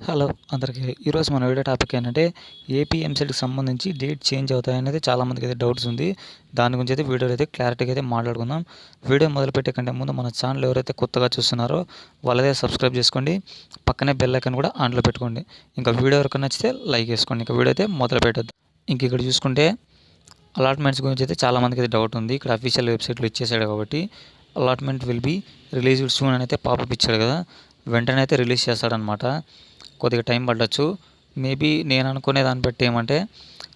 Hello అందరికీ ఈరోజు మన వీడియో టాపిక్ ఏంటంటే ఏపీ ఎంసెట్కి సంబంధించి డేట్ చేంజ్ అవుతాయనేది చాలామందికి అయితే డౌట్స్ ఉంది. దాని గురించి అయితే వీడియోలో అయితే క్లారిటీగా అయితే మాట్లాడుకుందాం. వీడియో మొదలుపెట్టే కంటే ముందు మన ఛానల్ ఎవరైతే కొత్తగా చూస్తున్నారో వాళ్ళదే సబ్స్క్రైబ్ చేసుకోండి, పక్కనే బెల్ ఐకాన్ కూడా ఆన్లో పెట్టుకోండి. ఇంకా వీడియో ఎవరికి నచ్చితే లైక్ చేసుకోండి. ఇంకా వీడియో అయితే మొదలు పెట్టద్దు. ఇంక ఇక్కడ చూసుకుంటే అలాట్మెంట్స్ గురించి అయితే చాలామందికి అయితే డౌట్ ఉంది. ఇక్కడ అఫీషియల్ వెబ్సైట్లో ఇచ్చేసాడు కాబట్టి allotment will be released soon అని అయితే పాపప్ ఇచ్చాడు కదా, వెంటనే అయితే రిలీజ్ చేస్తాడనమాట. కొద్దిగా టైం పడవచ్చు. మేబీ నేను అనుకునే దాన్ని బట్టి ఏమంటే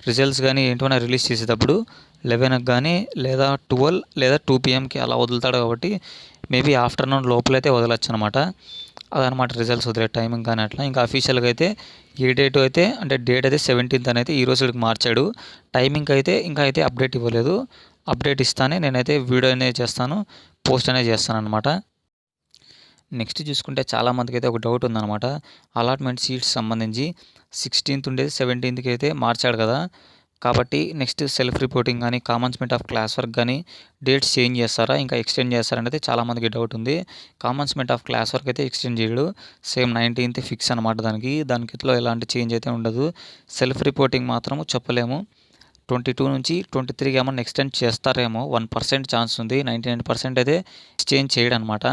రిజల్ట్స్ కానీ ఏంటో రిలీజ్ చేసేటప్పుడు 11కి కానీ లేదా 12 లేదా 2 PM అలా వదులుతాడు కాబట్టి మేబీ ఆఫ్టర్నూన్ లోపలైతే వదలచ్చు అనమాట. అదనమాట రిజల్ట్స్ వదిలే టైమింగ్ కానీ అట్లా. ఇంకా అఫీషియల్గా అయితే ఏ డేట్ అయితే అంటే డేట్ అయితే 17th అని అయితే ఈ రోజుకి మార్చాడు. టైమింగ్ అయితే ఇంకా అయితే అప్డేట్ ఇవ్వలేదు. అప్డేట్ ఇస్తానే నేనైతే వీడియో అనేది చేస్తాను, పోస్ట్ అనేది చేస్తాను అనమాట. నెక్స్ట్ చూసుకుంటే చాలామందికి అయితే ఒక డౌట్ ఉందన్నమాట. అలాట్మెంట్ సీట్స్ సంబంధించి 16th ఉండేది 17th అయితే మార్చాడు కదా, కాబట్టి నెక్స్ట్ సెల్ఫ్ రిపోర్టింగ్ కానీ కామన్స్మెంట్ ఆఫ్ క్లాస్ వర్క్ కానీ డేట్స్ చేంజ్ చేస్తారా, ఇంకా ఎక్స్టెండ్ చేస్తారనేది చాలామందికి డౌట్ ఉంది. కామన్స్మెంట్ ఆఫ్ క్లాస్ వర్క్ అయితే ఎక్స్టెండ్ చేయడు, సేమ్ 19th ఫిక్స్ అనమాట. దానికి ఇట్లా ఎలాంటి చేంజ్ అయితే ఉండదు. సెల్ఫ్ రిపోర్టింగ్ మాత్రం చెప్పలేము. 22 నుంచి 23కి ఏమన్నా ఎక్స్టెండ్ చేస్తారేమో, 1% ఛాన్స్ ఉంది. 99% అయితే చేంజ్ చేయడు అనమాట.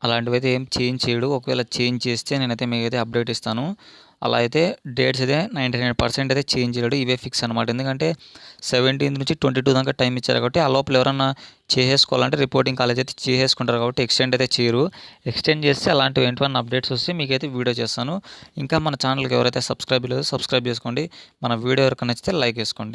అలాంటివి అయితే ఏం చేంజ్ చేయడు. ఒకవేళ చేంజ్ చేస్తే నేనైతే మీకైతే అప్డేట్ ఇస్తాను. అలా అయితే డేట్స్ అయితే 99% అయితే చేంజ్ చేయడు, ఇవే ఫిక్స్ అనమాట. ఎందుకంటే 17th నుంచి 22 దాకా టైం ఇచ్చారు కాబట్టి ఆ లోపల ఎవరన్నా చేసేసుకోవాలంటే రిపోర్టింగ్ కాలేజ్ అయితే చేసేసుకుంటారు కాబట్టి ఎక్స్టెండ్ అయితే చేయరు. ఎక్స్టెండ్ చేస్తే అలాంటివి ఏంటన్నా అప్డేట్స్ వస్తే మీకైతే వీడియో చేస్తాను. ఇంకా మన ఛానల్కి ఎవరైతే సబ్స్క్రైబ్ లేదో సబ్స్క్రైబ్ చేసుకోండి. మన వీడియో ఎవరికి నచ్చితే లైక్ వేసుకోండి.